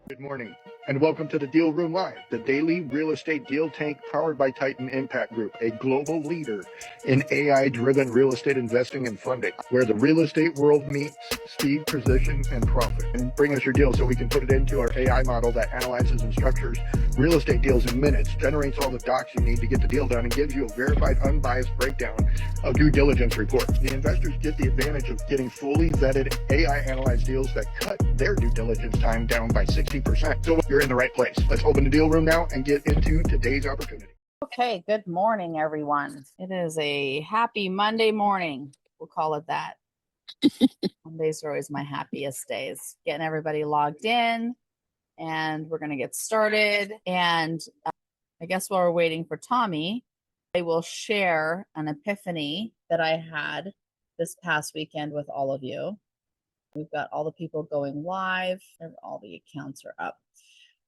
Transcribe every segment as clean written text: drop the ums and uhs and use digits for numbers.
Good morning, and welcome to the Deal Room Live, the daily real estate deal tank powered by Titan Impact Group, a global leader in AI-driven real estate investing and funding, where the real estate world meets speed, precision, and profit. And bring us your deal so we can put it into our AI model that analyzes and structures real estate deals in minutes, generates all the docs you need to get the deal done, and gives you a verified, unbiased breakdown of due diligence report. The investors get the advantage of getting fully vetted AI-analyzed deals that cut their due diligence time down by 60%. So you're in the right place. Let's open the deal room now and get into today's opportunity. Okay, good morning, everyone. It is a happy Monday morning. We'll call it that. Mondays are always my happiest days. Getting everybody logged in, and we're going to get started. And I guess while we're waiting for Tommy, I will share an epiphany that I had this past weekend with all of you. We've got all the people going live, and all the accounts are up.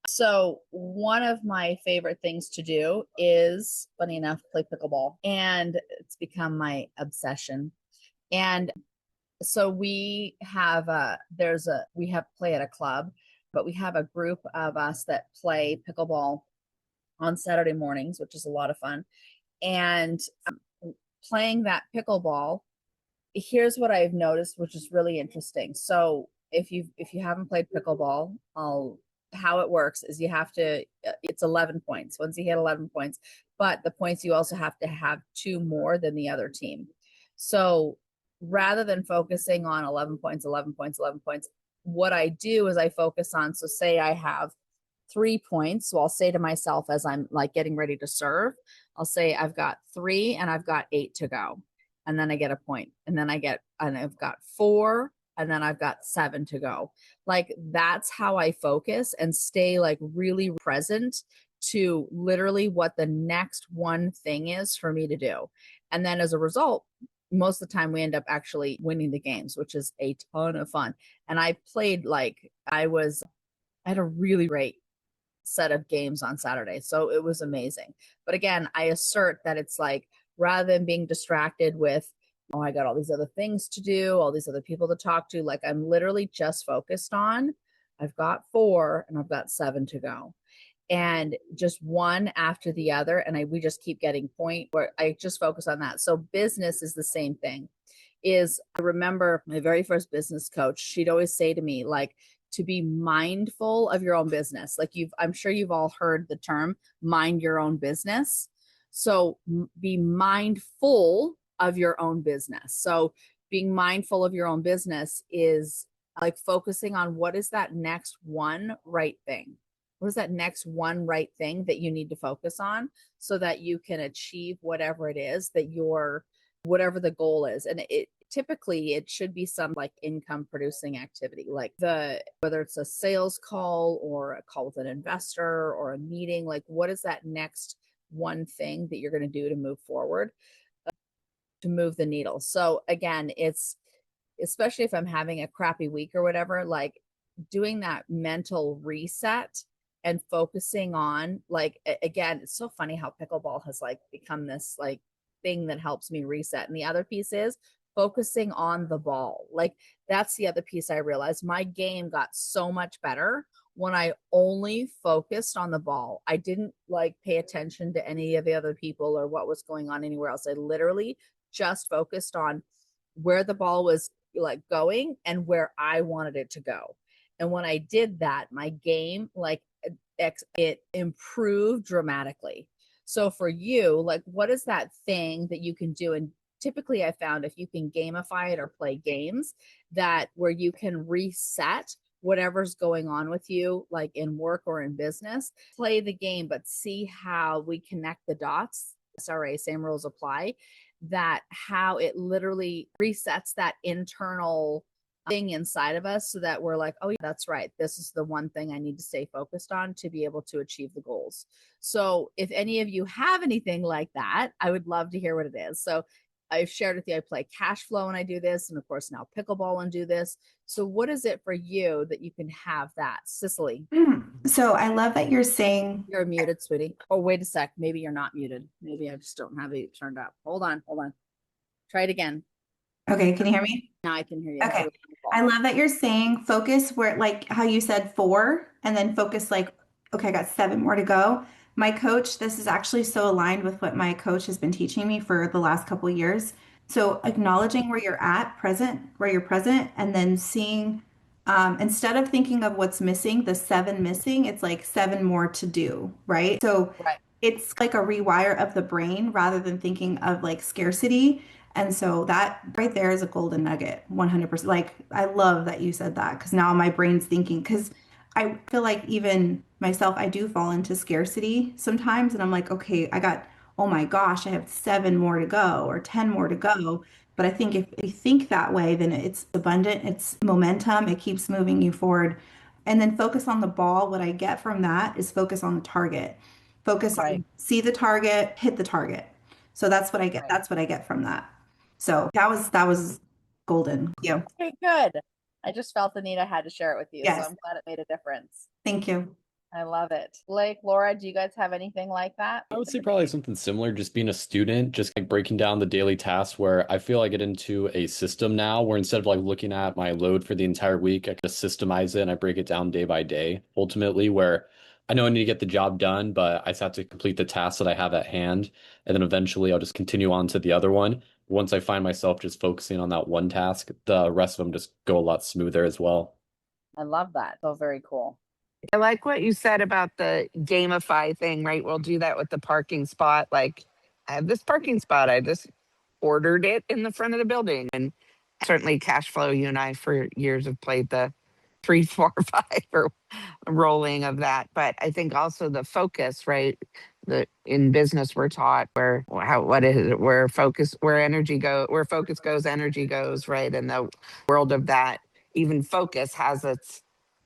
So one of my favorite things to do is, funny enough, play pickleball, and it's become my obsession. And so we have play at a club, but we have a group of us that play pickleball on Saturday mornings, which is a lot of fun. And playing that pickleball, here's what I've noticed, which is really interesting. So if you haven't played pickleball, how it works is it's 11 points. Once you hit 11 points, but the points you also have to have 2 more than the other team. So rather than focusing on 11 points, what I do is I focus on, so say I have 3 points. So I'll say to myself as I'm like getting ready to serve, I'll say I've got 3 and I've got 8 to go. And then I get a point, and then I've got 4, and then I've got 7 to go. Like, that's how I focus and stay like really present to literally what the next one thing is for me to do. And then as a result, most of the time we end up actually winning the games, which is a ton of fun. And I played I had a really great set of games on Saturday. So it was amazing. But again, I assert that it's like, rather than being distracted with, oh, I got all these other things to do, all these other people to talk to, like I'm literally just focused on, I've got 4 and I've got 7 to go. And just one after the other. And we just keep getting point where I just focus on that. So business is the same thing. I remember my very first business coach, she'd always say to me, like, to be mindful of your own business. Like I'm sure you've all heard the term mind your own business. So be mindful of your own business. So being mindful of your own business is like focusing on what is that next one right thing? What is that next one right thing that you need to focus on so that you can achieve whatever it is that whatever the goal is. And typically it should be some like income producing activity, like whether it's a sales call or a call with an investor or a meeting, like what is that next one thing that you're going to do to move forward, to move the needle. So again, it's especially if I'm having a crappy week or whatever, like doing that mental reset and focusing on, like, again, it's so funny how pickleball has like become this like thing that helps me reset. And the other piece is focusing on the ball. Like that's the other piece I realized. My game got so much better when I only focused on the ball. I didn't like pay attention to any of the other people or what was going on anywhere else. I literally just focused on where the ball was like going and where I wanted it to go. And when I did that, my game, like it improved dramatically. So for you, like, what is that thing that you can do? And typically I found if you can gamify it or play games that where you can reset whatever's going on with you, like in work or in business, play the game, but see how we connect the dots. SRA, same rules apply, that how it literally resets that internal thing inside of us so that we're like, oh yeah, that's right. This is the one thing I need to stay focused on to be able to achieve the goals. So if any of you have anything like that, I would love to hear what it is. So I've shared with you, I play cash flow and I do this, and of course now pickleball and do this. So what is it for you that you can have that? Cicely. So I love that you're saying You're muted, sweetie. Oh, wait a sec. Maybe you're not muted. Maybe I just don't have it turned up. Hold on. Try it again. Okay, can you hear me? Now I can hear you. Okay. I love that you're saying focus where, like how you said 4, and then focus like, okay, I got 7 more to go. My coach, this is actually so aligned with what my coach has been teaching me for the last couple of years. So acknowledging where you're at, present, where you're present, and then seeing, instead of thinking of what's missing, the 7 missing, it's like 7 more to do, right? So Right. it's like a rewire of the brain rather than thinking of like scarcity. And so that right there is a golden nugget, 100%. Like, I love that you said that because now my brain's thinking, because I feel like even myself, I do fall into scarcity sometimes. And I'm like, okay, oh my gosh, I have 7 more to go or 10 more to go. But I think if you think that way, then it's abundant, it's momentum, it keeps moving you forward. And then focus on the ball. What I get from that is focus on the target. Focus Right. on see the target, hit the target. So that's what I get. Right. That's what I get from that. So that was golden. Yeah. Okay, good. I just felt the need I had to share it with you, so Yes. I'm glad it made a difference. Thank you. I love it. Blake, Laura, do you guys have anything like that? I would say probably something similar, just being a student, just like breaking down the daily tasks where I feel I get into a system now where instead of like looking at my load for the entire week, I can just systemize it and I break it down day by day, ultimately, where I know I need to get the job done, but I just have to complete the tasks that I have at hand. And then eventually I'll just continue on to the other one. Once I find myself just focusing on that one task, the rest of them just go a lot smoother as well. I love that. So very cool. I like what you said about the gamify thing, right? We'll do that with the parking spot. Like, I have this parking spot. I just ordered it in the front of the building. And certainly, cash flow, you and I for years have played the 3, 4, 5 or rolling of that. But I think also the focus, right? The in business we're taught what is it, where focus goes, energy goes, right? In the world of that, even focus has its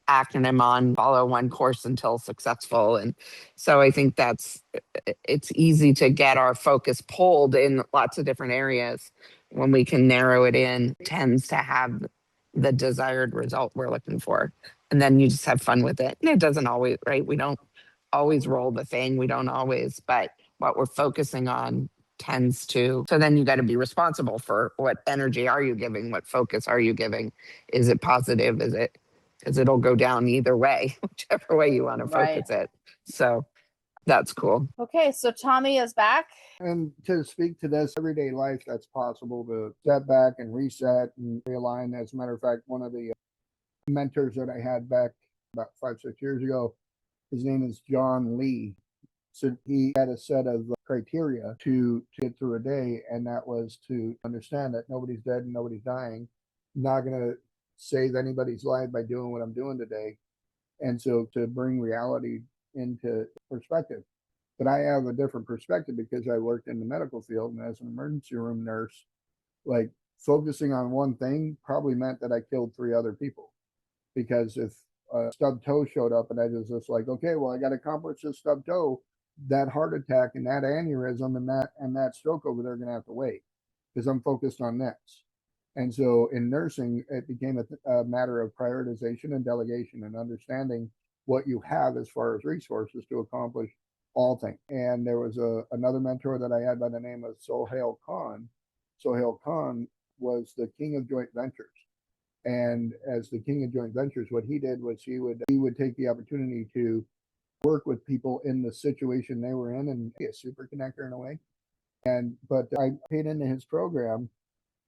acronym on follow one course until successful. And so I think it's easy to get our focus pulled in lots of different areas when we can narrow it in, tends to have the desired result we're looking for. And then you just have fun with it. And it doesn't always, right? We don't always roll the thing. We don't always, but what we're focusing on tends to. So then you got to be responsible for what energy are you giving? What focus are you giving? Is it positive? Is it, because it'll go down either way, whichever way you want to Right. focus it. So that's cool. Okay, so Tommy is back. And to speak to this everyday life, that's possible to step back and reset and realign. As a matter of fact, one of the mentors that I had back about 5, 6 years ago, his name is John Lee. So he had a set of criteria to get through a day, and that was to understand that nobody's dead and nobody's dying. I'm not going to save anybody's life by doing what I'm doing today. And so to bring reality into perspective. But I have a different perspective because I worked in the medical field and as an emergency room nurse, like focusing on one thing probably meant that I killed 3 other people. Because if a stub toe showed up and I was just like, okay, well, I got to accomplish this stub toe, that heart attack and that aneurysm and that stroke over there are going to have to wait because I'm focused on this. And so in nursing, it became a matter of prioritization and delegation and understanding what you have as far as resources to accomplish all things. And there was another mentor that I had by the name of Sohail Khan. Sohail Khan was the king of joint ventures. And as the king of joint ventures, what he did was he would take the opportunity to work with people in the situation they were in and be a super connector in a way. But I paid into his program,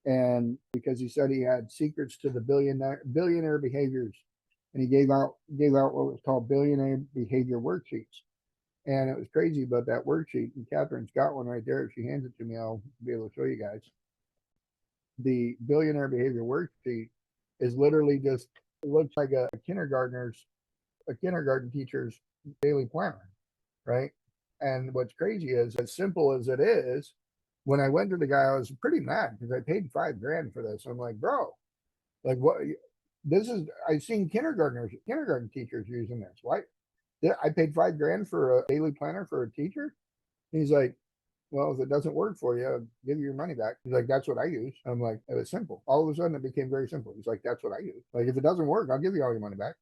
and because he said he had secrets to the billionaire behaviors, and he gave out what was called billionaire behavior worksheets. And it was crazy about that worksheet. And Catherine's got one right there. If she hands it to me, I'll be able to show you guys. The billionaire behavior worksheet is literally just, it looks like a kindergarten teacher's daily planner, right? And what's crazy is, as simple as it is, when I went to the guy, I was pretty mad because I paid $5,000 for this. I'm like, bro, like what? This is, I've seen kindergarten teachers using this. Why? I paid $5,000 for a daily planner for a teacher. He's like, well, if it doesn't work for you, I'll give you your money back. He's like, that's what I use. I'm like, it was simple. All of a sudden, it became very simple. He's like, that's what I use. Like, if it doesn't work, I'll give you all your money back.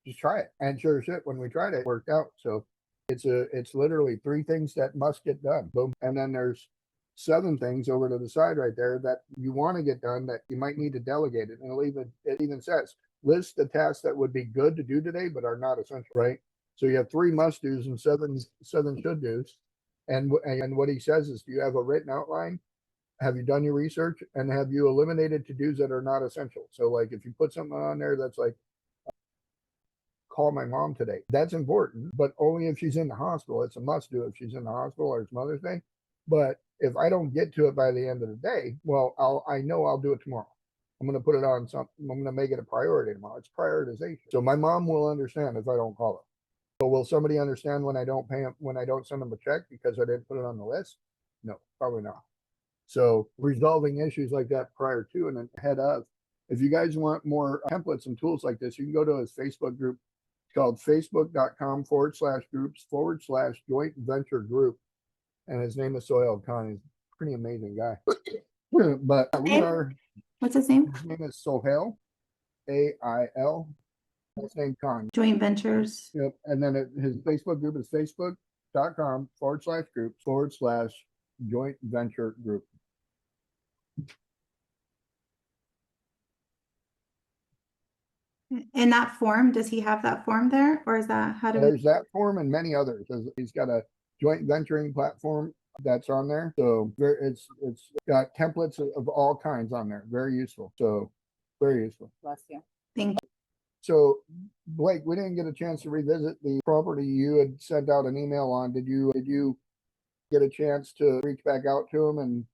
Just try it. And sure as shit, when we tried it, it worked out. So it's literally 3 things that must get done. Boom. And then there's 7 things over to the side right there that you want to get done that you might need to delegate it. And it even says, list the tasks that would be good to do today, but are not essential, right? So you have 3 must do's and seven should do's. And what he says is, do you have a written outline? Have you done your research? And have you eliminated to do's that are not essential? So like if you put something on there that's like, call my mom today, that's important, but only if she's in the hospital. It's a must do if she's in the hospital or it's Mother's Day. But if I don't get to it by the end of the day, well, I know I'll do it tomorrow. I'm going to put it on something. I'm going to make it a priority tomorrow. It's prioritization. So my mom will understand if I don't call her. But will somebody understand when I don't pay them, when I don't send them a check because I didn't put it on the list? No, probably not. So resolving issues like that prior to and then ahead of. If you guys want more templates and tools like this, you can go to his Facebook group. It's called facebook.com/groups/joint venture group. And his name is Sohail Khan. He's a pretty amazing guy. But we are. What's his name? His name is Sohail, AIL. His name Khan. Joint Ventures. Yep. And then his Facebook group is facebook.com/groups/joint venture group. In that form, does he have that form there, or is that how do There's that form and many others. He's got a joint venturing platform that's on there. So it's got templates of all kinds on there. Very useful. So very useful. Bless you. Thank you. So Blake, we didn't get a chance to revisit the property you had sent out an email on. Did you get a chance to reach back out to him and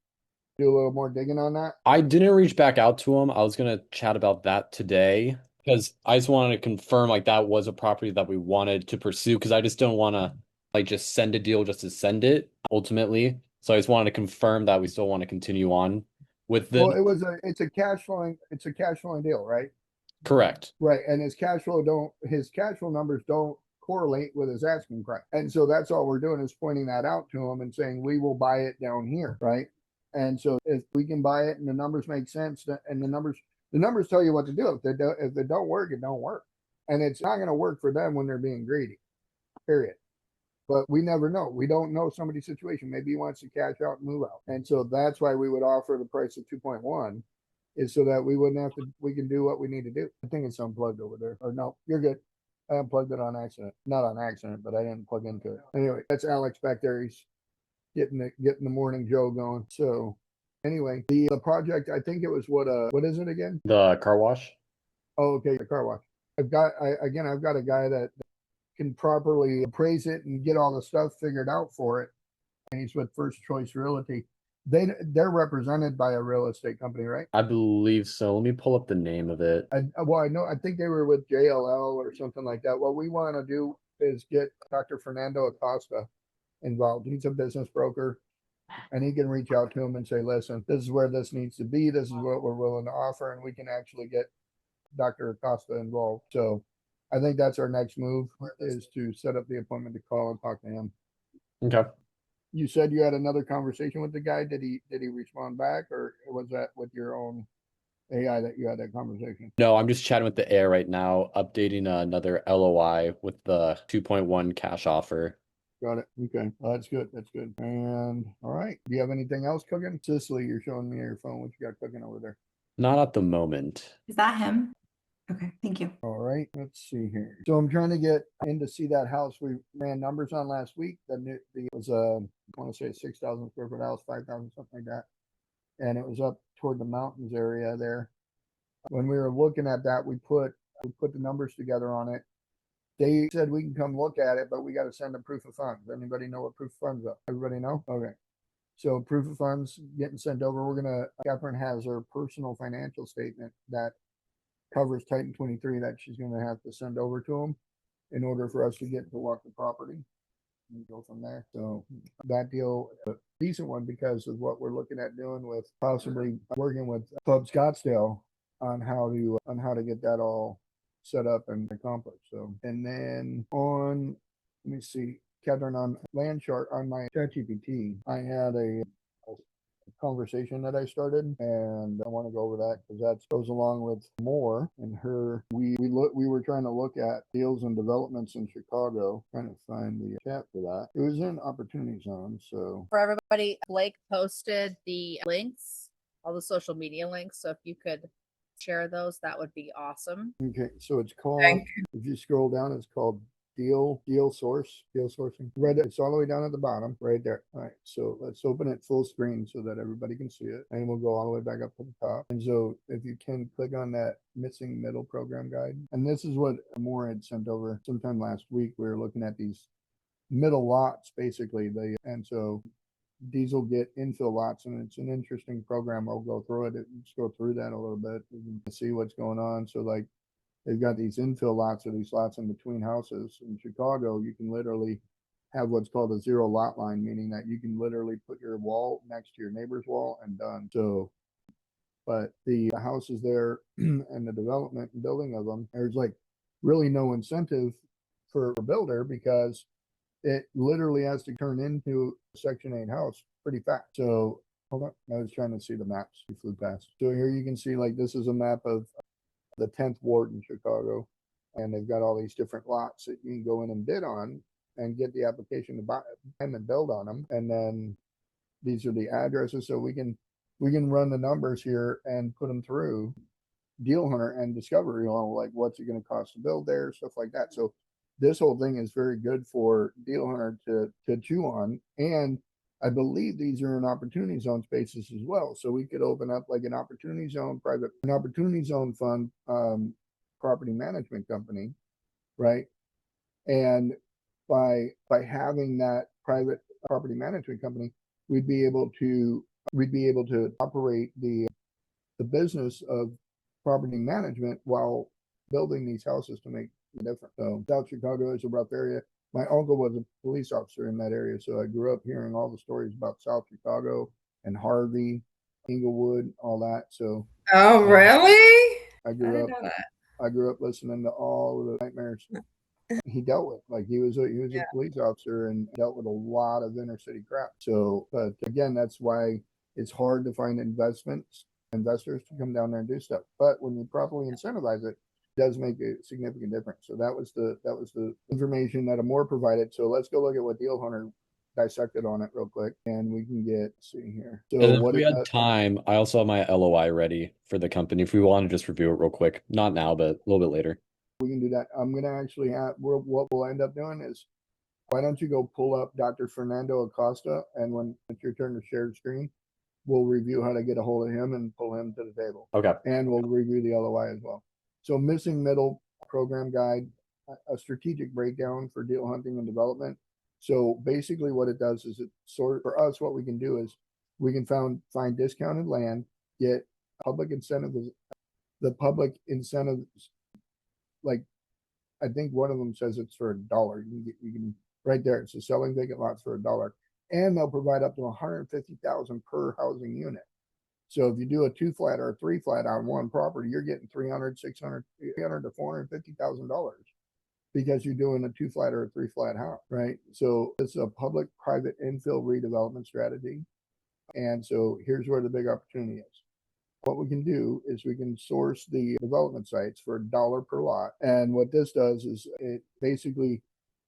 do a little more digging on that? I didn't reach back out to him. I was gonna chat about that today because I just wanted to confirm like that was a property that we wanted to pursue because I just don't want to like just send a deal just to send it ultimately. So I just wanted to confirm that we still want to continue on with the. Well, it's a cash flowing deal, right? Correct. Right. And his cash flow numbers don't correlate with his asking price. And so that's all we're doing is pointing that out to him and saying we will buy it down here, right? And so if we can buy it and the numbers make sense and the numbers tell you what to do. If it don't work, it don't work. And it's not going to work for them when they're being greedy. Period. But we never know. We don't know somebody's situation. Maybe he wants to cash out and move out. And so that's why we would offer the price of 2.1 is so that we can do what we need to do. I think it's unplugged over there. Or no, you're good. I unplugged it on accident. Not on accident, but I didn't plug into it. Anyway, that's Alex back there. He's getting the morning Joe going. So anyway, the project, I think it was what is it again? The car wash. Oh, okay, the car wash. I've got a guy that can properly appraise it and get all the stuff figured out for it. And he's with First Choice Realty. They're represented by a real estate company, right? I believe so. Let me pull up the name of it. I think they were with JLL or something like that. What we want to do is get Dr. Fernando Acosta involved. He's a business broker, and he can reach out to him and say, listen, this is where this needs to be. This is what we're willing to offer, and we can actually get Dr. Acosta involved. So I think that's our next move is to set up the appointment to call and talk to him. Okay. You said you had another conversation with the guy. Did he respond back, or was that with your own AI that you had that conversation? No, I'm just chatting with the AI right now, updating another LOI with the 2.1 cash offer. Got it. Okay. Well, that's good. That's good. And all right. Do you have anything else cooking? Cicely, you're showing me your phone. What you got cooking over there? Not at the moment. Is that him? Okay, thank you. All right. Let's see here. So I'm trying to get in to see that house we ran numbers on last week. It was I want to say a 6,000 square foot house, 5,000, something like that. And it was up toward the mountains area there. When we were looking at that, we put the numbers together on it. They said we can come look at it, but we got to send a proof of funds. Anybody know what proof of funds are? Everybody know? Okay. So proof of funds getting sent over. Catherine has her personal financial statement that covers Titan 23 that she's going to have to send over to them in order for us to get to walk the property and go from there. So that deal, a decent one because of what we're looking at doing with possibly working with Club Scottsdale on how to get that all set up and accomplished. So, and then let me see, Catherine, on LandShark, on my ChatGPT, I had a conversation that I started, and I want to go over that because that goes along with more. And her, we were trying to look at deals and developments in Chicago, trying to find the chat for that. It was in Opportunity Zone. So For everybody, Blake posted the links, all the social media links. So if you could share those, that would be awesome. okay, so it's called, if you scroll down, it's called deal sourcing. Right, it's all the way down at the bottom, right there. All right, so let's open it full screen so that everybody can see it, and we'll go all the way back up to the top. And so if you can click on that missing middle program guide, and this is what Moore had sent over sometime last week. We were looking at these middle lots, basically. And so these will get infill lots, and it's an interesting program. I'll go through it. Let's go through that a little bit and see what's going on. So like, they've got these infill lots, or these lots in between houses. In Chicago, you can literally have what's called a zero lot line, meaning that you can literally put your wall next to your neighbor's wall and done. So, but the houses there and the development and building of them, there's like really no incentive for a builder because it literally has to turn into a Section 8 house pretty fast. So hold on, I was trying to see the maps. We flew past. So here you can see, like, this is a map of the 10th ward in Chicago, and they've got all these different lots that you can go in and bid on and get the application to buy them and build on them. And then these are the addresses, so we can run the numbers here and put them through Deal Hunter and discover, like what's it going to cost to build there, stuff like that. So this whole thing is very good for Deal Hunter to chew on. And I believe these are in opportunity zone spaces as well. So we could open up like an opportunity zone fund, property management company, right? And by having that private property management company, we'd be able to operate the business of property management while building these houses to make a difference. So South Chicago is a rough area. My uncle was a police officer in that area, so I grew up hearing all the stories about South Chicago and Harvey, Inglewood, all that. So Oh, really? I grew up listening to all the nightmares he dealt with. Like he was a police officer and dealt with a lot of inner city crap. So, but again, that's why it's hard to find investors to come down there and do stuff. But when you properly incentivize it, does make a significant difference. So that was the information that Amore provided. So let's go look at what Deal Hunter dissected on it real quick, and we can see here. So And if we had time, I also have my LOI ready for the company if we want to just review it real quick. Not now, but a little bit later. We can do that. I'm gonna actually have what we'll end up doing is, why don't you go pull up Dr. Fernando Acosta, and when it's your turn to share the screen, we'll review how to get a hold of him and pull him to the table. Okay. And we'll review the LOI as well. So missing middle program guide, a strategic breakdown for deal hunting and development. So basically what it does is for us, what we can do is we can find discounted land, get public incentives, like I think one of them says it's for $1. You can right there. It's selling vacant lots for $1, and they'll provide up to 150,000 per housing unit. So if you do a 2-flat or a 3-flat on one property, you're getting $300,000 to $450,000 because you're doing a 2-flat or a 3-flat house, right? So it's a public-private infill redevelopment strategy. And so here's where the big opportunity is. What we can do is we can source the development sites for $1 per lot. And what this does is it basically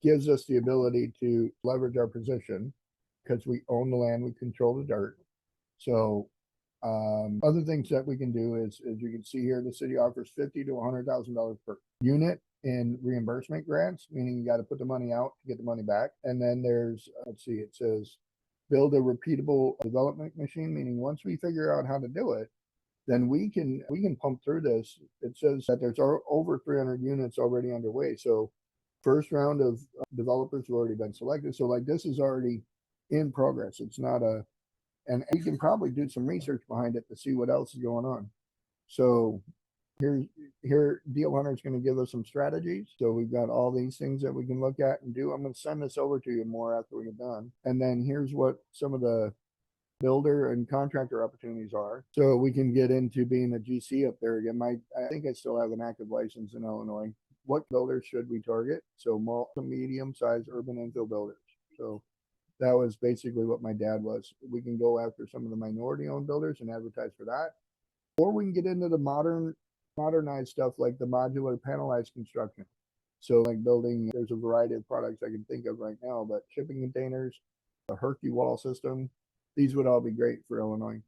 gives us the ability to leverage our position because we own the land, we control the dirt. So other things that we can do is, as you can see here, the city offers $50,000 to $100,000 per unit in reimbursement grants, meaning you got to put the money out to get the money back. And then there's, it says build a repeatable development machine, meaning once we figure out how to do it, then we can pump through this. It says that there's over 300 units already underway. So first round of developers have already been selected. So like this is already in progress. It's not and we can probably do some research behind it to see what else is going on. So here Deal Hunter is going to give us some strategies. So we've got all these things that we can look at and do. I'm going to send this over to you more after we get done. And then here's what some of the builder and contractor opportunities are. So we can get into being a GC up there again. I think I still have an active license in Illinois. What builders should we target? So small to medium sized urban infill builders. So That was basically what my dad was. We can go after some of the minority owned builders and advertise for that. Or we can get into the modernized stuff like the modular panelized construction. So like building, there's a variety of products I can think of right now, but shipping containers, the Herky wall system, these would all be great for Illinois.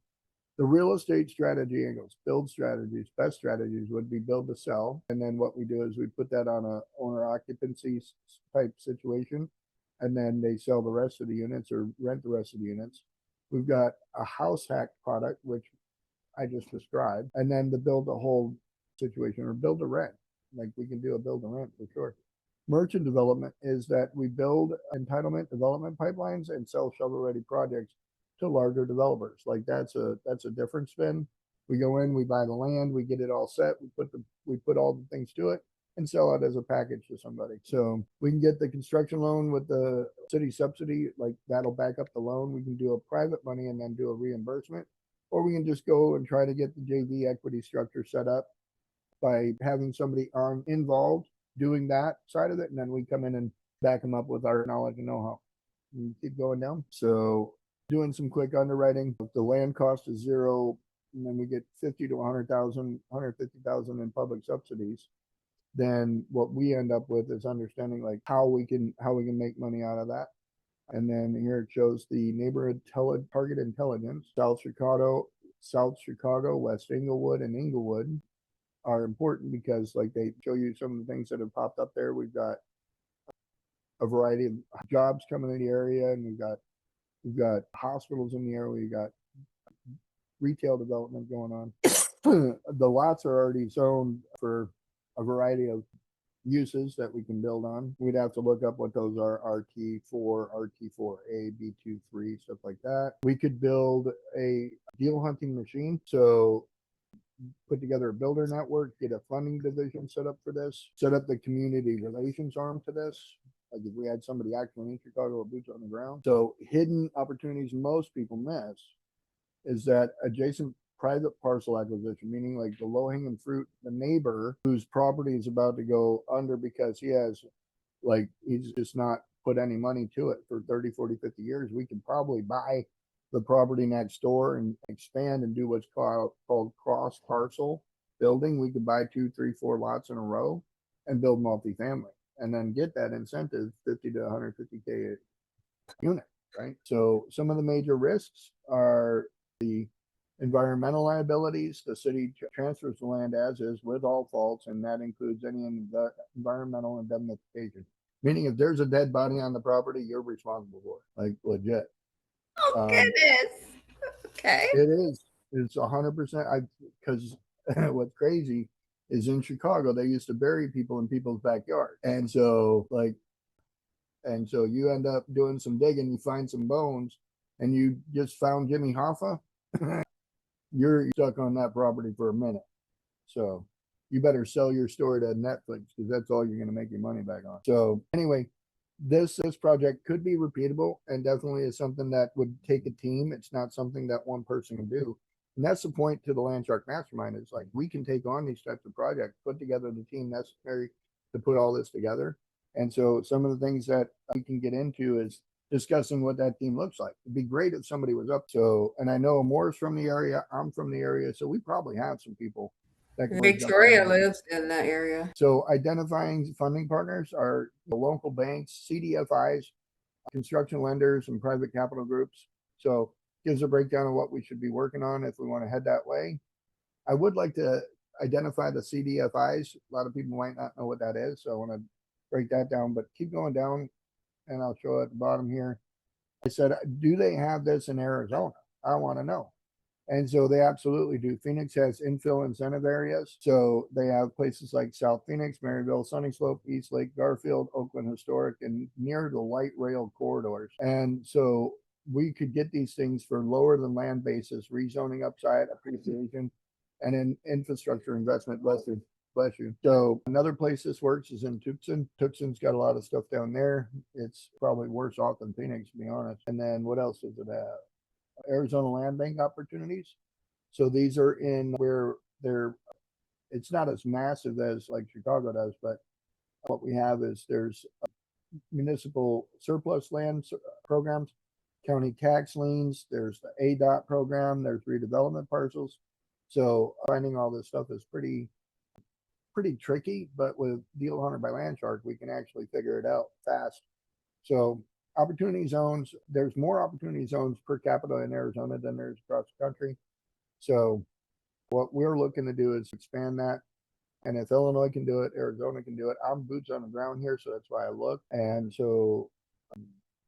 The real estate strategy angles, build strategies, best strategies would be build to sell. And then what we do is we put that on a owner occupancy type situation. And then they sell the rest of the units or rent the rest of the units. We've got a house hack product, which I just described, and then the build to hold situation or build to rent. Like we can do a build to rent for sure. Merchant development is that we build entitlement development pipelines and sell shovel ready projects to larger developers. Like that's a different spin. We go in, we buy the land, we get it all set, we put all the things to it and sell it as a package to somebody. So we can get the construction loan with the city subsidy, like that'll back up the loan. We can do a private money and then do a reimbursement. Or we can just go and try to get the JV equity structure set up by having somebody involved doing that side of it. And then we come in and back them up with our knowledge and know-how. We keep going down. So doing some quick underwriting. If the land cost is zero, and then we get 50 to 100,000, 150,000 in public subsidies, then what we end up with is understanding like how we can make money out of that. And then here it shows the neighborhood target intelligence. South Chicago, West Englewood, and Englewood are important because like they show you some of the things that have popped up there. We've got a variety of jobs coming in the area, and we've got hospitals in the area. We got retail development going on. The lots are already zoned for a variety of uses that we can build on. We'd have to look up what those are: RT4, RT4A, B23, stuff like that. We could build a deal hunting machine. So put together a builder network, get a funding division set up for this, set up the community relations arm to this. Like if we had somebody actually in Chicago with boots on the ground. So hidden opportunities most people miss is that adjacent private parcel acquisition, meaning like the low hanging fruit, the neighbor whose property is about to go under because he's just not put any money to it for 30, 40, 50 years. We can probably buy the property next door and expand and do what's called cross parcel building. We could buy 2, 3, 4 lots in a row and build multifamily and then get that incentive 50 to 150K a unit, right? So some of the major risks are the environmental liabilities. The city transfers the land as is with all faults, and that includes any environmental indemnification. Meaning if there's a dead body on the property, you're responsible for it, like legit. Oh, goodness. Okay. It is. It's 100%. Because what's crazy is in Chicago, they used to bury people in people's backyard. And so you end up doing some digging, you find some bones, and you just found Jimmy Hoffa. You're stuck on that property for a minute. So you better sell your story to Netflix because that's all you're going to make your money back on. So anyway, this project could be repeatable and definitely is something that would take a team. It's not something that one person can do. And that's the point to the LandShark Mastermind is like we can take on these types of projects, put together the team necessary to put all this together. And so some of the things that we can get into is discussing what that team looks like. It'd be great if somebody was up. So, and I know Moore's from the area, I'm from the area, so we probably have some people that can Victoria lives in that area. So identifying funding partners are the local banks, CDFIs, construction lenders, and private capital groups. So gives a breakdown of what we should be working on if we want to head that way. I would like to identify the CDFIs. A lot of people might not know what that is, so I want to break that down, but keep going down and I'll show at the bottom here. I said, do they have this in Arizona? I want to know. And so they absolutely do. Phoenix has infill incentive areas. So they have places like South Phoenix, Maryville, Sunny Slope, East Lake, Garfield, Oakland Historic, and near the light rail corridors. And so we could get these things for lower than land basis, rezoning upside, appreciation, and in infrastructure investment. Bless you. So another place this works is in Tucson. Tucson's got a lot of stuff down there. It's probably worse off than Phoenix, to be honest. And then what else does it have? Arizona land bank opportunities. So these are in where it's not as massive as like Chicago does, but what we have is there's municipal surplus land programs, county tax liens, there's the ADOT program, there's redevelopment parcels. So finding all this stuff is pretty tricky, but with Deal Hunter by Landshark, we can actually figure it out fast. So opportunity zones, there's more opportunity zones per capita in Arizona than there's across the country. So what we're looking to do is expand that. And if Illinois can do it, Arizona can do it. I'm boots on the ground here, so that's why I look. And so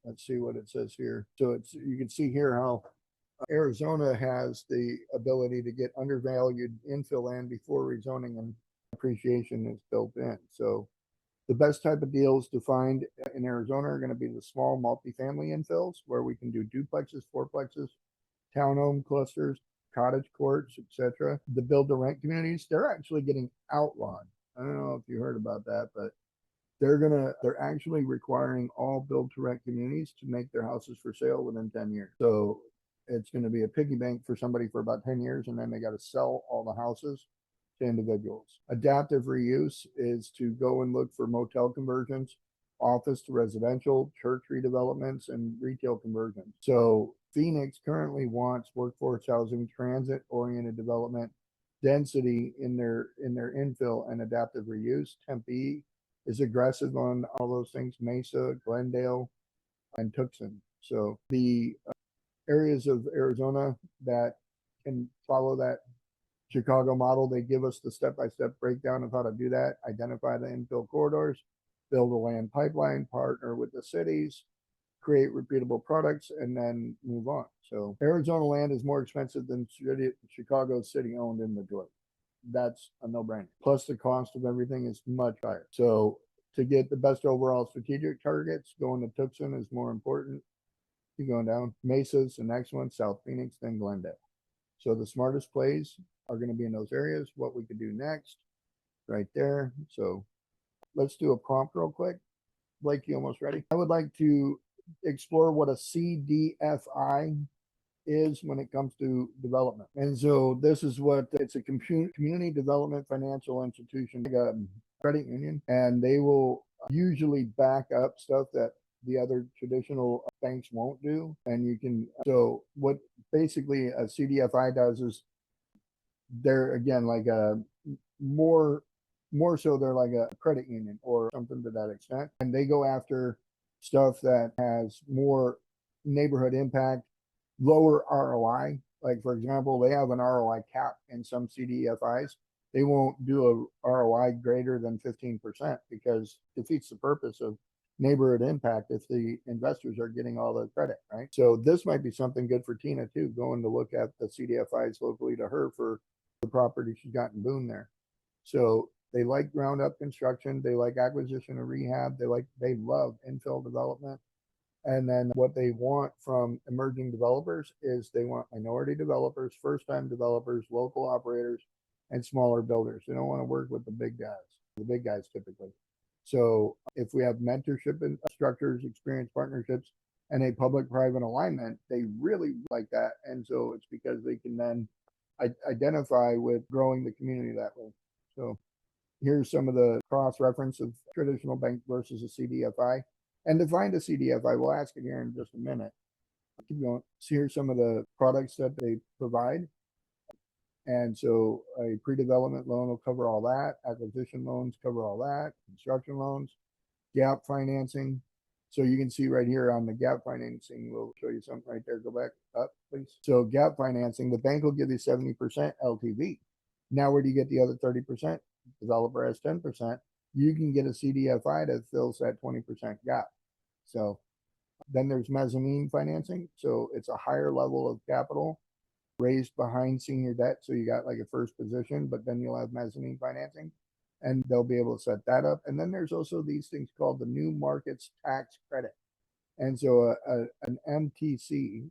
let's see what it says here. So you can see here how Arizona has the ability to get undervalued infill land before rezoning and appreciation is built in. So the best type of deals to find in Arizona are going to be the small multifamily infills where we can do duplexes, fourplexes, townhome clusters, cottage courts, etc. The build to rent communities, they're actually getting outlawed. I don't know if you heard about that, but they're actually requiring all build to rent communities to make their houses for sale within 10 years. So it's going to be a piggy bank for somebody for about 10 years, and then they got to sell all the houses to individuals. Adaptive reuse is to go and look for motel conversions, office to residential, church redevelopments, and retail conversions. So Phoenix currently wants workforce housing, transit oriented development, density in their infill and adaptive reuse. Tempe is aggressive on all those things, Mesa, Glendale, and Tucson. So the areas of Arizona that can follow that Chicago model, they give us the step-by-step breakdown of how to do that, identify the infill corridors, build a land pipeline, partner with the cities, create repeatable products, and then move on. So Arizona land is more expensive than Chicago city-owned inventory. That's a no-brainer. Plus the cost of everything is much higher. So to get the best overall strategic targets, going to Tucson is more important. You're going down. Mesa's the next one, South Phoenix, then Glendale. So the smartest plays are going to be in those areas. What we could do next, right there. So let's do a prompt real quick. Blake, you almost ready? I would like to explore what a CDFI is when it comes to development. And so this is what it's a community development financial institution, like a credit union, and they will usually back up stuff that the other traditional banks won't do. And you can, so what basically a CDFI does is they're again like a more so they're like a credit union or something to that extent, and they go after stuff that has more neighborhood impact, lower ROI. Like for example, they have an ROI cap in some CDFIs. They won't do a ROI greater than 15% because it defeats the purpose of neighborhood impact if the investors are getting all the credit, right? So this might be something good for Tina too, going to look at the CDFIs locally to her for the property she's got in Boone there. So they like ground up construction, they like acquisition and rehab, they love infill development. And then what they want from emerging developers is they want minority developers, first time developers, local operators, and smaller builders. They don't want to work with the big guys typically. So if we have mentorship and structures, experience partnerships, and a public-private alignment, they really like that. And so it's because they can then identify with growing the community that way. So here's some of the cross-reference of traditional bank versus a CDFI. And to find a CDFI, we'll ask it here in just a minute. Keep going. So here's some of the products that they provide. And so a pre-development loan will cover all that. Acquisition loans cover all that. Construction loans, gap financing. So you can see right here on the gap financing, we'll show you something right there. Go back up, please. So gap financing, the bank will give you 70% LTV. Now where do you get the other 30%? Developer has 10%. You can get a CDFI that fills that 20% gap. So then there's mezzanine financing. So it's a higher level of capital raised behind senior debt. So you got like a first position, but then you'll have mezzanine financing and they'll be able to set that up. And then there's also these things called the new markets tax credit. And so an NMTC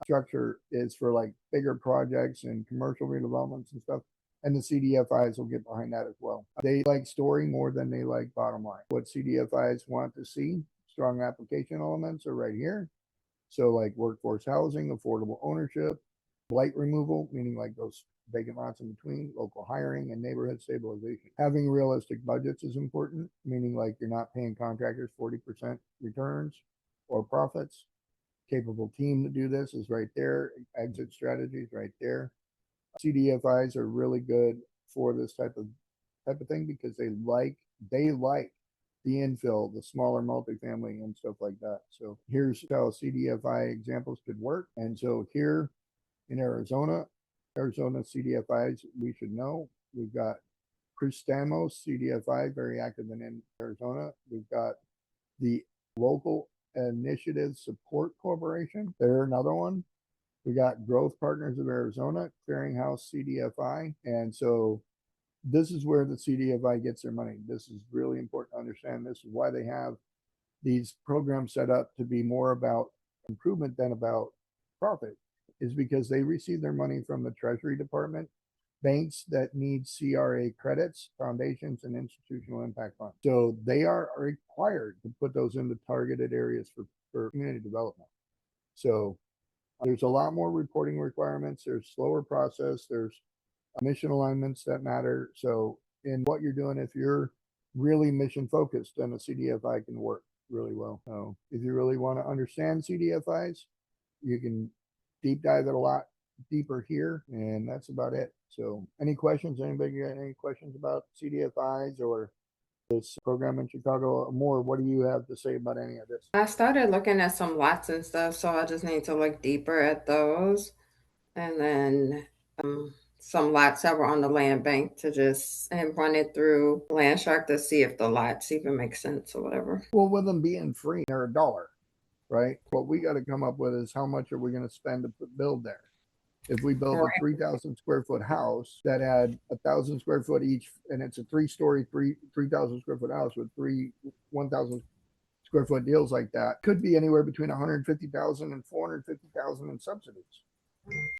structure is for like bigger projects and commercial redevelopments and stuff. And the CDFIs will get behind that as well. They like story more than they like bottom line. What CDFIs want to see, strong application elements are right here. So like workforce housing, affordable ownership, Blight removal, meaning like those vacant lots in between, local hiring, and neighborhood stabilization. Having realistic budgets is important, meaning like you're not paying contractors 40% returns or profits. Capable team to do this is right there. Exit strategies right there. CDFIs are really good for this type of thing because they like the infill, the smaller multifamily and stuff like that. So here's how CDFI examples could work. And so here in Arizona CDFIs, we should know. We've got Cristamos CDFI, very active in Arizona. We've got the Local Initiative Support Corporation. They're another one. We got Growth Partners of Arizona, Clearinghouse CDFI. And so this is where the CDFI gets their money. This is really important to understand. This is why they have these programs set up to be more about improvement than about profit, is because they receive their money from the Treasury Department, banks that need CRA credits, foundations, and institutional impact funds. So they are required to put those into targeted areas for community development. So there's a lot more reporting requirements. There's slower process. There's mission alignments that matter. So in what you're doing, if you're really mission focused, then a CDFI can work really well. So if you really want to understand CDFIs, you can deep dive it a lot deeper here, and that's about it. So any questions? Anybody got any questions about CDFIs or this program in Chicago? More, what do you have to say about any of this? I started looking at some lots and stuff, so I just need to look deeper at those. And then some lots that were on the land bank and run it through LandShark to see if the lots even make sense or whatever. Well, with them being free, they're $1, right? What we got to come up with is how much are we going to spend to build there? If we build a 3,000 square foot house that had 1,000 square foot each, and it's a 3-story, 3,000 square foot house with 1,000 square foot deals like that, could be anywhere between 150,000 and 450,000 in subsidies,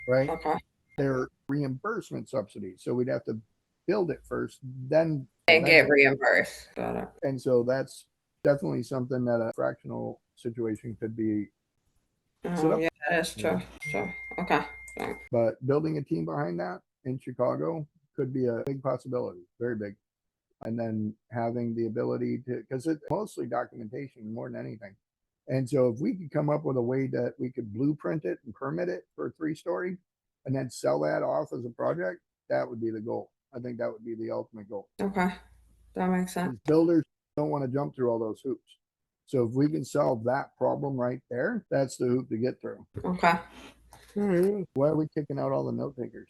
right? Okay. They're reimbursement subsidies, so we'd have to build it first, then get reimbursed. Got it. And so that's definitely something that a fractional situation could be. Yeah, that's true. Sure. Okay. Thanks. But building a team behind that in Chicago could be a big possibility, very big. And then having the ability to, because it's mostly documentation more than anything. And so if we could come up with a way that we could blueprint it and permit it for a 3-story and then sell that off as a project, that would be the goal. I think that would be the ultimate goal. Okay. That makes sense. Builders don't want to jump through all those hoops. So if we can solve that problem right there, that's the hoop to get through. Okay. Why are we kicking out all the note takers?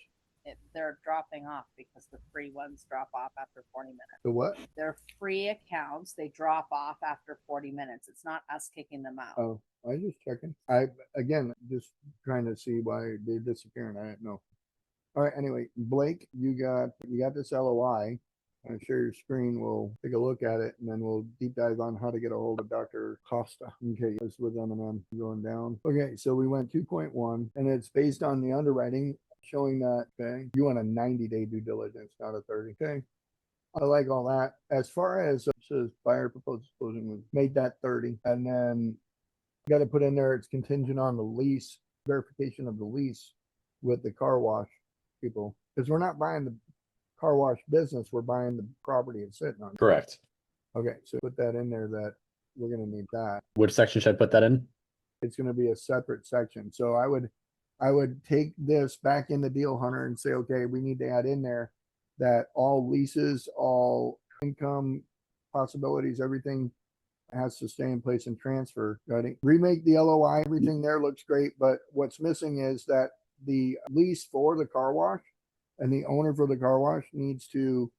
They're dropping off because the free ones drop off after 40 minutes. The what? They're free accounts. They drop off after 40 minutes. It's not us kicking them out. Oh, I was just checking. I, again, just trying to see why they're disappearing. I don't know. All right. Anyway, Blake, you got this LOI. I'm sure your screen. We'll take a look at it, and then we'll deep dive on how to get a hold of Dr. Costa. Okay, it's with M&M going down. Okay, so we went 2.1, and it's based on the underwriting showing that, okay, you want a 90-day due diligence, not a 30. Okay, I like all that. As far as says buyer proposed closing, we made that 30, and then got to put in there it's contingent on the lease, verification of the lease with the car wash people, because we're not buying the car wash business, we're buying the property it's sitting on. Correct. Okay, so put that in there that we're going to need that. Which section should I put that in? It's going to be a separate section. So I would take this back in the Deal Hunter and say, okay, we need to add in there that all leases, all income possibilities, everything has to stay in place and transfer. Right? Remake the LOI, everything there looks great, but what's missing is that the lease for the car wash and the owner for the car wash needs to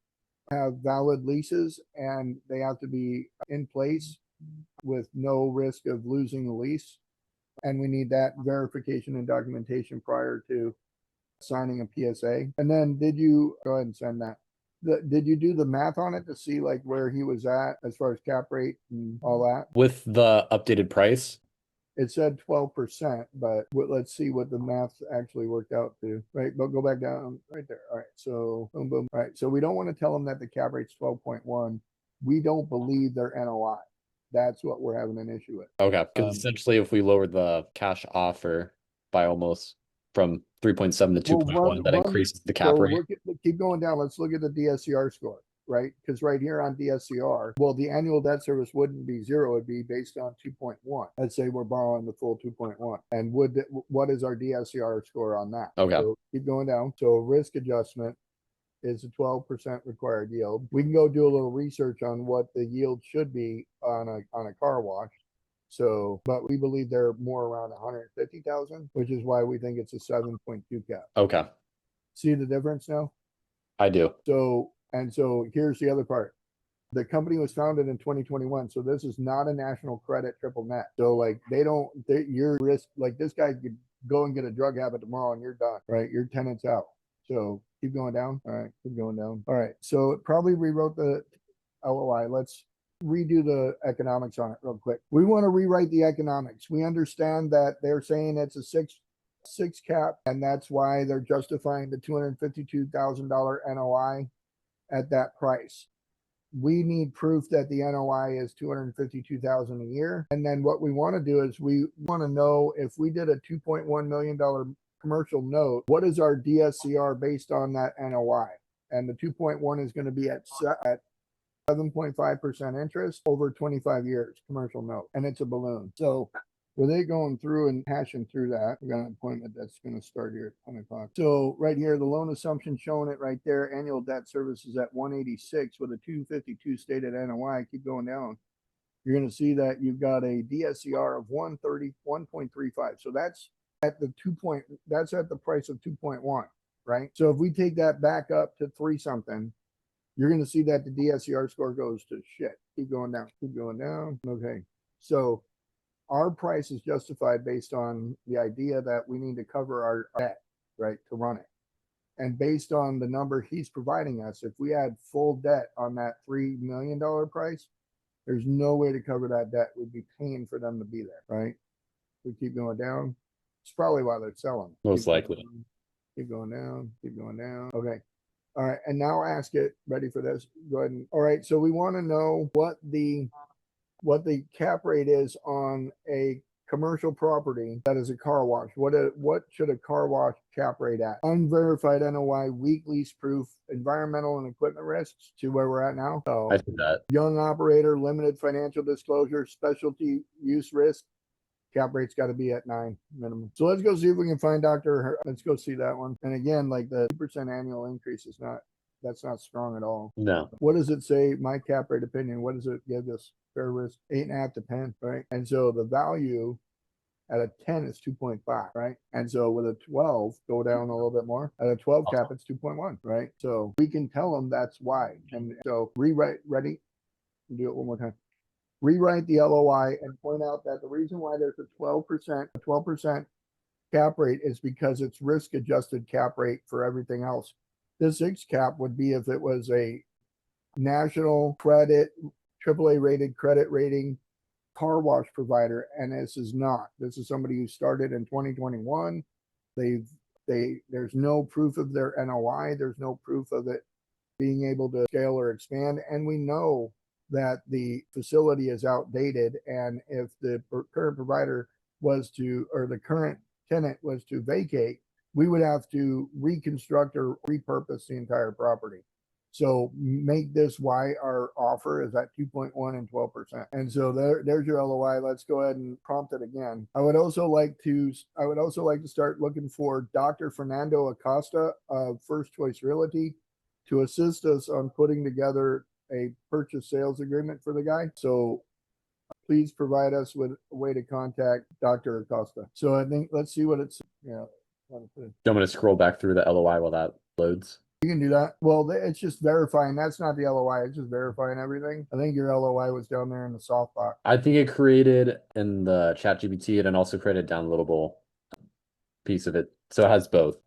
have valid leases, and they have to be in place with no risk of losing the lease. And we need that verification and documentation prior to signing a PSA. And then did you go ahead and send that? Did you do the math on it to see like where he was at as far as cap rate and all that? With the updated price? It said 12%, but let's see what the math actually worked out to. Right, but go back down right there. All right, so boom, boom. All right, so we don't want to tell them that the cap rate's 12.1. We don't believe their NOI. That's what we're having an issue with. Okay, because essentially if we lower the cash offer by almost from 3.7 to Well, 2.1 that increases the cap so rate. keep going down. Let's look at the DSCR score, right? Because right here on DSCR, well, the annual debt service wouldn't be zero. It'd be based on 2.1. Let's say we're borrowing the full 2.1. And what is our DSCR score on that? Okay. So keep going down. So risk adjustment is a 12% required yield. We can go do a little research on what the yield should be on a car wash. So, but we believe they're more around 150,000, which is why we think it's a 7.2 cap. Okay. See the difference now? I do. So here's the other part. The company was founded in 2021. So this is not a national credit triple net. So like your risk, like this guy could go and get a drug habit tomorrow and you're done, right? Your tenant's out. So keep going down. All right, keep going down. All right. So it probably rewrote the LOI. Let's redo the economics on it real quick. We want to rewrite the economics. We understand that they're saying it's a six cap, and that's why they're justifying the $252,000 NOI at that price. We need proof that the NOI is $252,000 a year. And then what we want to do is we want to know if we did a $2.1 million commercial note, what is our DSCR based on that NOI? And the 2.1 is going to be at 7.5% interest over 25 years, commercial note, and it's a balloon. So with it going through and hashing through that, we got an appointment that's going to start here at 10 o'clock. So right here, the loan assumption showing it right there. Annual debt service is at 186 with a 252 stated NOI. Keep going down. You're going to see that you've got a DSCR of 131.35. So that's at that's at the price of 2.1, right? So if we take that back up to 3 something, you're going to see that the DSCR score goes to shit. Keep going down. Keep going down. Okay. So our price is justified based on the idea that we need to cover our debt, right, to run it. And based on the number he's providing us, if we had full debt on that $3 million price, there's no way to cover that debt. We'd be paying for them to be there, right? We keep going down. It's probably why they're selling. Most likely. Keep going down. Keep going down. Okay. All right. And now ask it. Ready for this? Go ahead. All right. So we want to know what the cap rate is on a commercial property that is a car wash. What should a car wash cap rate at? Unverified NOI, weak lease proof, environmental and equipment risks to where we're at now. So I see that. young operator, limited financial disclosure, specialty use risk. Cap rate's got to be at 9 minimum. So let's go see if we can find let's go see that one. And again, like the 2% annual increase is that's not strong at all. No. What does it say? My cap rate opinion. What does it give us? Fair risk 8.5 to 10, right? And so the value at a 10 is 2.5, right? And so with a 12, go down a little bit more. At a 12 cap, it's 2.1, right? So we can tell them that's why. And so rewrite, ready? Do it one more time. Rewrite the LOI and point out that the reason why there's a 12% cap rate is because it's risk adjusted cap rate for everything else. The 6 cap would be if it was a national credit, AAA rated credit rating car wash provider, and this is not. This is somebody who started in 2021. There's no proof of their NOI. There's no proof of it being able to scale or expand, and we know that the facility is outdated. And if the current provider was to, or the current tenant was to vacate, we would have to reconstruct or repurpose the entire property. So make this why our offer is at 2.1 and 12%. And so there's your LOI. Let's go ahead and prompt it again. I would also like to start looking for Dr. Fernando Acosta of First Choice Realty to assist us on putting together a purchase sales agreement for the guy. So please provide us with a way to contact Dr. Acosta. So I think let's see what it's, I'm going to scroll back through the LOI while that loads. You can do that. Well, it's just verifying. That's not the LOI. It's just verifying everything. I think your LOI was down there in the softbox. I think it created in the chat GPT and also created a downloadable piece of it. So it has both.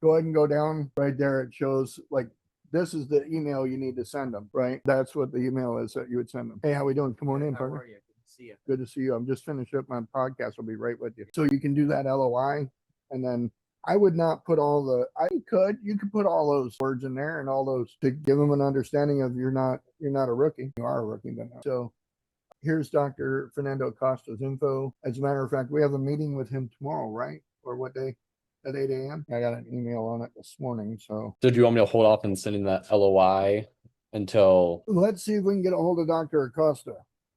Go ahead and go down right there. It shows like, this is the email you need to send them, right? That's what the email is that you would send them. Hey, how we doing? Come on in, partner. How are you? Good to see you. Good to see you. I'm just finishing up my podcast. I'll be right with you. So you can do that LOI, and then I would not put you could put all those words in there and all those to give them an understanding of you're not a rookie. You are a rookie, but not. So here's Dr. Fernando Acosta's info. As a matter of fact, we have a meeting with him tomorrow, right? Or what day? at 8 a.m. I got an email on it this morning, so So do you want me to hold off on sending that LOI until? let's see if we can get a hold of Dr. Acosta.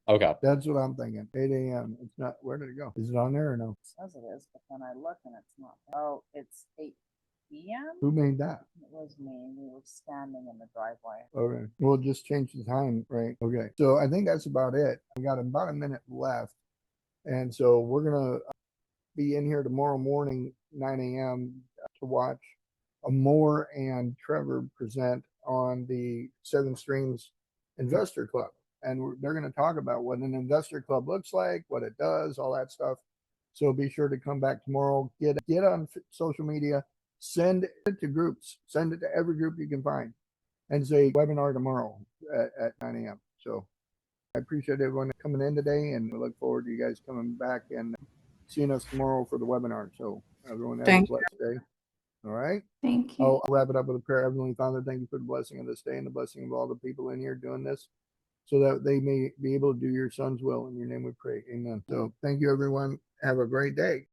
Okay. That's what I'm thinking. 8 a.m. It's not. Where did it go? Is it on there or no? It says it is, but then I look and it's not. Oh, it's 8 p.m. Who made that? It was me. We were standing in the driveway. Okay. We'll just change the time, right? Okay. So I think that's about it. We got about a minute left. And so we're going to be in here tomorrow morning, 9 a.m. to watch Amor and Trevor present on the Seven Streams Investor Club. And they're going to talk about what an investor club looks like, what it does, all that stuff. So be sure to come back tomorrow. Get on social media, send it to groups, send it to every group you can find, and say webinar tomorrow at 9 a.m. So I appreciate everyone coming in today, and we look forward to you guys coming back and seeing us tomorrow for the webinar. So everyone have a blessed day. All right. Thank you. I'll wrap it up with a prayer. Heavenly Father, thank you for the blessing of this day and the blessing of all the people in here doing this, so that they may be able to do your son's will. In your name we pray. Amen. So thank you, everyone. Have a great day.